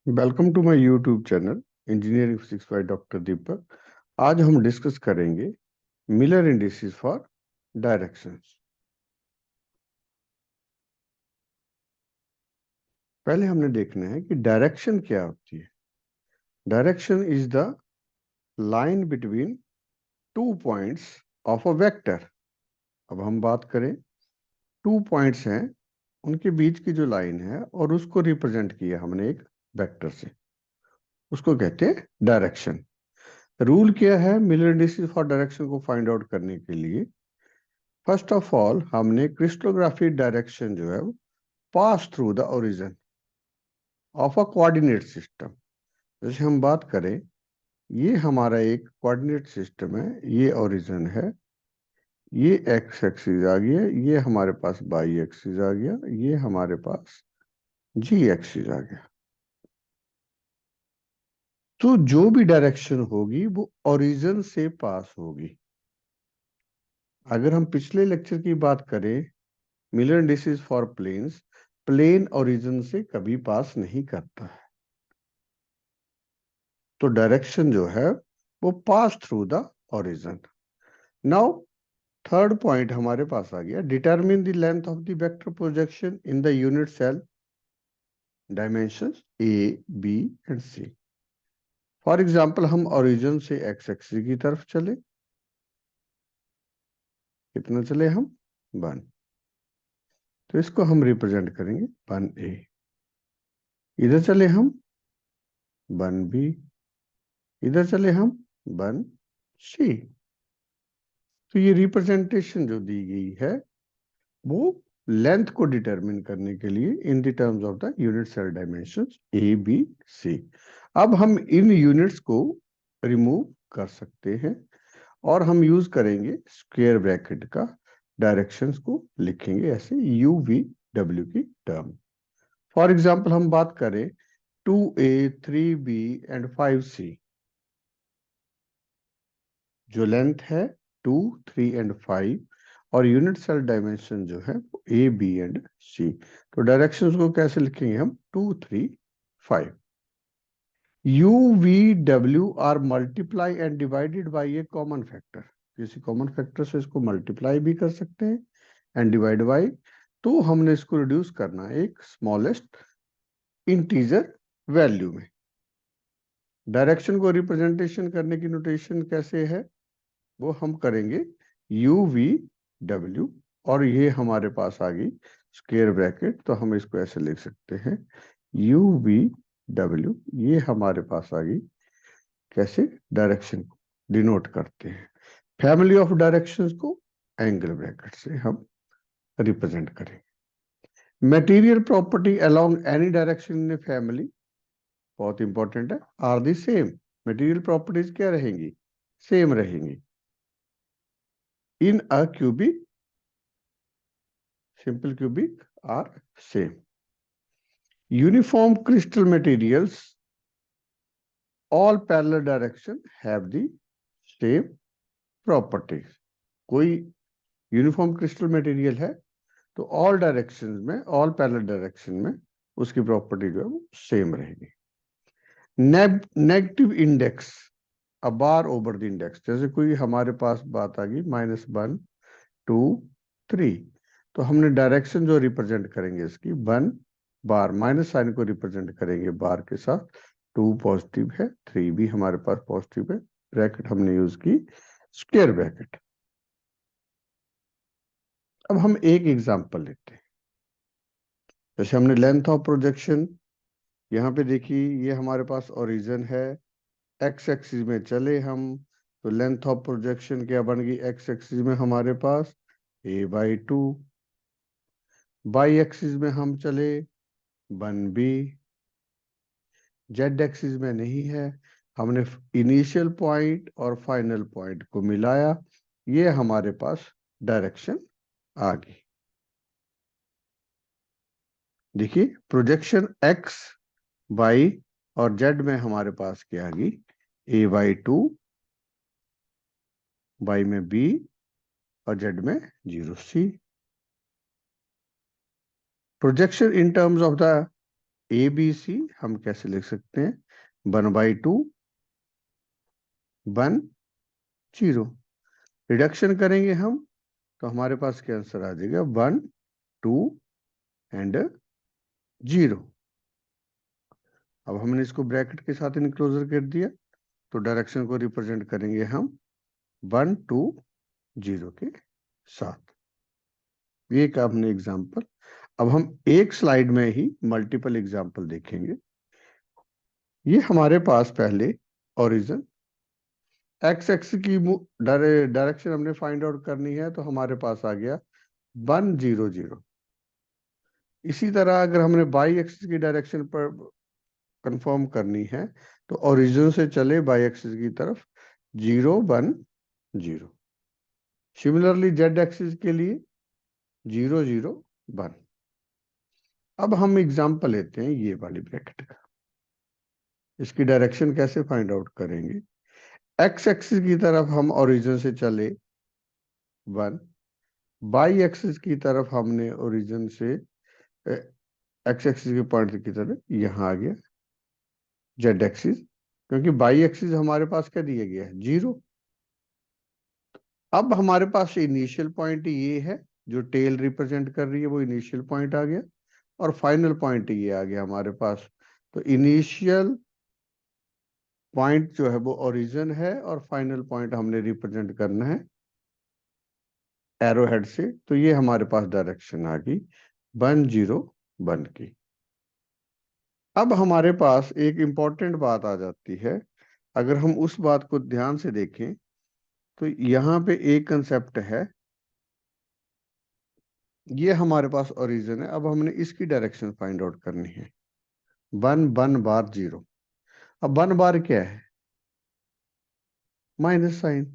Welcome to my YouTube channel engineering physics by doctor Deepak. आज हम discuss करेंगे Miller indices for directions. पहले हमने देखना है कि डायरेक्शन क्या होती है। Direction is the line between two points of a vector. अब हम बात करें, टू पॉइंट्स हैं, उनके बीच की जो लाइन है और उसको रिप्रेजेंट किया हमने एक वेक्टर से, उसको कहते हैं डायरेक्शन। रूल क्या है मिलर इंडिसेस फॉर डायरेक्शन को फाइंड आउट करने के लिए? फर्स्ट ऑफ ऑल हमने क्रिस्टोग्राफी डायरेक्शन जो है वो pass through the origin of a coordinate system. जैसे हम बात करें, ये हमारा एक कोऑर्डिनेट सिस्टम है, ये ओरिजिन है, ये एक्स एक्सिस आ गया, ये हमारे पास वाई एक्सिस आ गया, ये हमारे पास जी एक्सिस आ गया। तो जो भी डायरेक्शन होगी वो ओरिजिन से पास होगी। अगर हम पिछले लेक्चर की बात करें, Miller indices for planes, plane origin से कभी पास नहीं करता है, तो डायरेक्शन जो है वो pass through the origin. Now third point हमारे पास आ गया, determine the length of the vector projection in the unit cell dimensions A B and C. For example हम ओरिजिन से एक्स एक्सिस की तरफ चले, कितना चले हम? 1। तो इसको हम रिप्रेजेंट करेंगे 1a। इधर चले हम 1b, इधर चले हम 1c। तो ये रिप्रेजेंटेशन जो दी गई है वो लेंथ को डिटरमिन करने के लिए in the terms of the unit cell dimensions A B C. अब हम इन यूनिट्स को रिमूव कर सकते हैं और हम यूज करेंगे स्क्वायर ब्रैकेट का, डायरेक्शंस को लिखेंगे ऐसे यू वी डब्ल्यू की टर्म। फॉर एग्जांपल हम बात करें 2a 3b एंड 5c, जो लेंथ है 2 3 एंड 5 और यूनिट सेल डायमेंशन जो है वो ए बी एंड सी। तो डायरेक्शंस को कैसे लिखेंगे हम? 2 3 5। You V W R multiply and divided by A common factor. किसी कॉमन फैक्टर से इसको मल्टीप्लाई भी कर सकते हैं एंड डिवाइड बाई। तो हमने इसको रिड्यूस करना है एक स्मॉलेस्ट इंटीजर वैल्यू में। डायरेक्शन को रिप्रेजेंटेशन करने की नोटेशन कैसे है वो हम करेंगे यू वी डब्ल्यू, और ये हमारे पास आ गई स्क्वायर ब्रैकेट, तो हम इसको ऐसे लिख सकते हैं यू वी डब्ल्यू। ये हमारे पास आ गई, कैसे डायरेक्शन को डिनोट करते हैं। फैमिली ऑफ डायरेक्शंस को एंगल ब्रैकेट से हम रिप्रेजेंट करेंगे। Material property along any direction in a family, बहुत इंपॉर्टेंट है, are the same. Material properties क्या रहेंगी? सेम रहेंगी in a cubic, simple cubic are same. Uniform crystal materials, all parallel direction have the same properties. कोई uniform crystal material है तो all directions में, all parallel direction में उसकी property जो है वो सेम रहेगी। Negative index, a bar over the index. जैसे कोई हमारे पास बात आ गई -1 2 3, तो हमने डायरेक्शन जो रिप्रेजेंट करेंगे इसकी 1 बार, माइनस साइन को रिप्रेजेंट करेंगे बार के साथ। 2 पॉजिटिव है, 3 भी हमारे पास पॉजिटिव है, ब्रैकेट हमने यूज की स्क्वायर ब्रैकेट। अब हम एक एग्जांपल लेते हैं। जैसे हमने लेंथ ऑफ प्रोजेक्शन, यहाँ पे देखिए ये हमारे पास ओरिजिन है, एक्स एक्सिस में चले हम तो लेंथ ऑफ प्रोजेक्शन क्या बन गई? एक्स एक्सिस में हमारे पास a/2, वाई एक्सिस में हम चले 1b, जेड एक्सिस में नहीं है, हमने इनिशियल पॉइंट और फाइनल पॉइंट को मिलाया, ये हमारे पास डायरेक्शन आ गई। देखिए प्रोजेक्शन एक्स वाई और जेड में हमारे पास क्या आ गई? a/2, वाई में b और जेड में 0c। Projection in terms of the A B C हम कैसे लिख सकते हैं, 1/2 1 0। रिडक्शन करेंगे हम तो हमारे पास क्या आंसर आ जाएगा, 1 2 एंड 0। अब हमने इसको ब्रैकेट के साथ इनक्लोजर कर दिया, तो डायरेक्शन को रिप्रेजेंट करेंगे हम 1 2 0 के साथ। ये एक आपने एग्जाम्पल। अब हम एक स्लाइड में ही मल्टीपल एग्जाम्पल देखेंगे। ये हमारे पास पहले ओरिजिन एक्स एक्स की डायरेक्शन हमने फाइंड आउट करनी है, तो हमारे पास आ गया 1 0 0। इसी तरह अगर हमने बाई एक्सिस की डायरेक्शन पर कंफर्म करनी है, तो ओरिजिन से चले बाई एक्सिस की तरफ 0 1 0। सिमिलरली जेड एक्सिस के लिए 0 0 1। अब हम एग्जांपल लेते हैं ये वाली ब्रैकेट का। इसकी डायरेक्शन कैसे फाइंड आउट करेंगे, एक्स एक्सिस की तरफ हम ओरिजिन से चले 1, बाई एक्सिस की तरफ हमने ओरिजिन से एक्स एक्सिस के पॉइंट की तरफ यहां आ गया जेड एक्सिस, क्योंकि बाई एक्सिस हमारे पास क्या दिया गया है, 0। अब हमारे पास इनिशियल पॉइंट ये है, जो टेल रिप्रेजेंट कर रही है वो इनिशियल पॉइंट आ गया, और फाइनल पॉइंट ये आ गया हमारे पास। तो इनिशियल पॉइंट जो है वो ओरिजिन है, और फाइनल पॉइंट हमने रिप्रेजेंट करना है एरो हेड से। तो ये हमारे पास डायरेक्शन आ गई 1 0 1 की। अब हमारे पास एक इंपॉर्टेंट बात आ जाती है। अगर हम उस बात को ध्यान से देखें, तो यहाँ पे एक कंसेप्ट है, ये हमारे पास ओरिजिन है। अब हमने इसकी डायरेक्शन फाइंड आउट करनी है, 1 1 बार 0। अब 1 बार क्या है, माइनस साइन।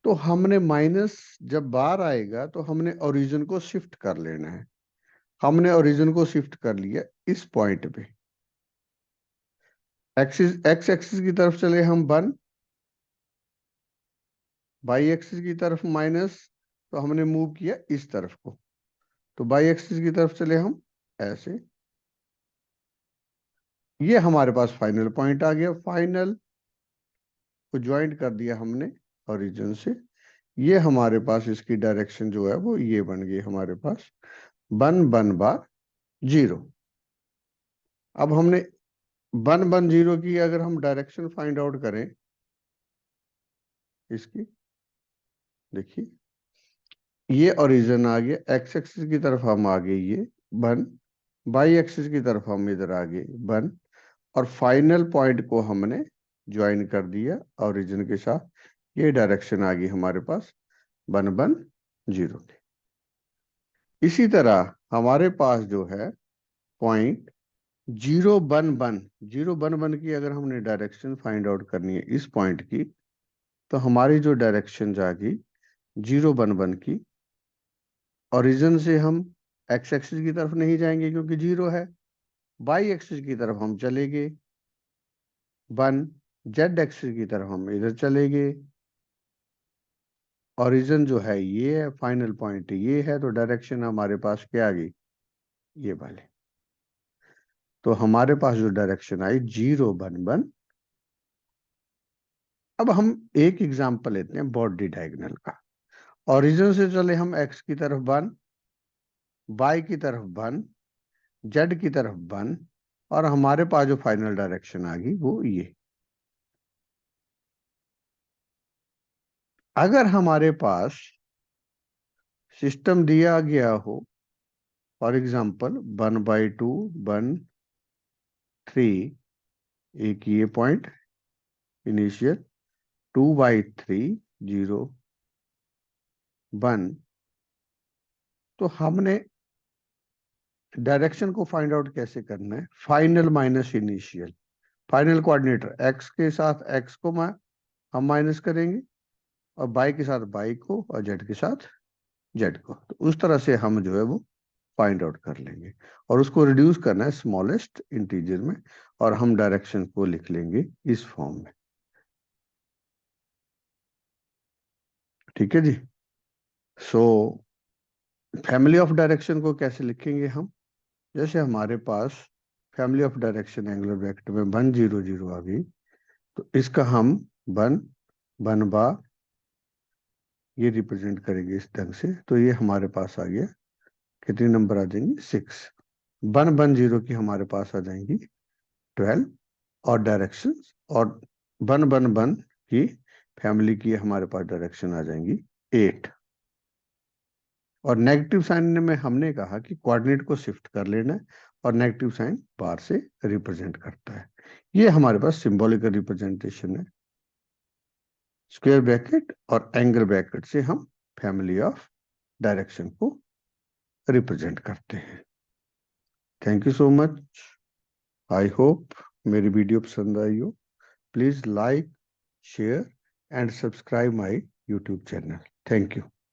तो हमने माइनस जब बार आएगा तो हमने ओरिजिन को शिफ्ट कर लेना है। हमने ओरिजिन को शिफ्ट कर लिया इस पॉइंट पे, एक्सिस एक्स एक्सिस की तरफ चले हम 1, बाई एक्सिस की तरफ माइनस, तो हमने मूव किया इस तरफ को। तो बाई एक्सिस की तरफ चले हम ऐसे, ये हमारे पास फाइनल पॉइंट आ गया। फाइनल को ज्वाइंट कर दिया हमने ओरिजिन से। ये हमारे पास इसकी डायरेक्शन जो है वो ये बन गई हमारे पास 1 1 बार 0। अब हमने 1 1 0 की अगर हम डायरेक्शन फाइंड आउट करें इसकी, देखिए ये ओरिजिन आ गया, एक्स एक्सिस की तरफ हम आ गए ये 1, बाई एक्सिस की तरफ हम इधर आ गए 1, और फाइनल पॉइंट को हमने ज्वाइन कर दिया ओरिजिन के साथ। ये डायरेक्शन आ गई हमारे पास 1 1 0 की। इसी तरह हमारे पास जो है पॉइंट 0 1 1 0 1 1 की अगर हमने डायरेक्शन फाइंड आउट करनी है इस पॉइंट की, तो हमारी जो डायरेक्शन जाएगी 0 1 1 की, ओरिजिन से हम एक्स एक्सिस की तरफ नहीं जाएंगे क्योंकि 0 है, बाई एक्सिस की तरफ हम चले गए 1, जेड एक्सिस की तरफ हम इधर चले गए। ओरिजिन जो है ये है, फाइनल पॉइंट ये है, तो डायरेक्शन हमारे पास क्या आ गई, ये वाले। तो हमारे पास जो डायरेक्शन आई 0 1 1। अब हम एक एग्जांपल लेते हैं बॉडी डायगोनल का। ओरिजिन से चले हम एक्स की तरफ 1, बाई की तरफ 1, जेड की तरफ 1, और हमारे पास जो फाइनल डायरेक्शन आ गई वो ये। अगर हमारे पास सिस्टम दिया गया हो, फॉर एग्जांपल 1/2 1 3, एक ये पॉइंट इनिशियल, 2/3 0 1, तो हमने डायरेक्शन को फाइंड आउट कैसे करना है, final minus initial. Final coordinator x के साथ एक्स को हम माइनस करेंगे, और बाई के साथ बाई को, और जेड के साथ जेड को। तो उस तरह से हम जो है वो फाइंड आउट कर लेंगे, और उसको रिड्यूस करना है स्मॉलेस्ट इंटीजर में, और हम डायरेक्शन को लिख लेंगे इस फॉर्म में। ठीक है जी। सो फैमिली ऑफ डायरेक्शन को कैसे लिखेंगे हम, जैसे हमारे पास family of direction angular bracket में 1 0 0 आ गई, तो इसका हम 1 1 बार ये रिप्रेजेंट करेंगे इस ढंग से, तो ये हमारे पास आ गया, कितने नंबर आ जाएंगे 6। 1 1 0 की हमारे पास आ जाएंगी 12 और डायरेक्शन, और 1 1 1 की फैमिली की हमारे पास डायरेक्शन आ जाएंगी 8। और नेगेटिव साइन में हमने कहा कि कोऑर्डिनेट को शिफ्ट कर लेना है, और नेगेटिव साइन बार से रिप्रेजेंट करता है। ये हमारे पास सिंबॉलिकल रिप्रेजेंटेशन है। स्क्वायर ब्रैकेट और एंगल ब्रैकेट से हम फैमिली ऑफ डायरेक्शन को रिप्रेजेंट करते हैं। Thank you so much. I hope मेरी वीडियो पसंद आई हो। Please like, share and subscribe my YouTube channel. Thank you.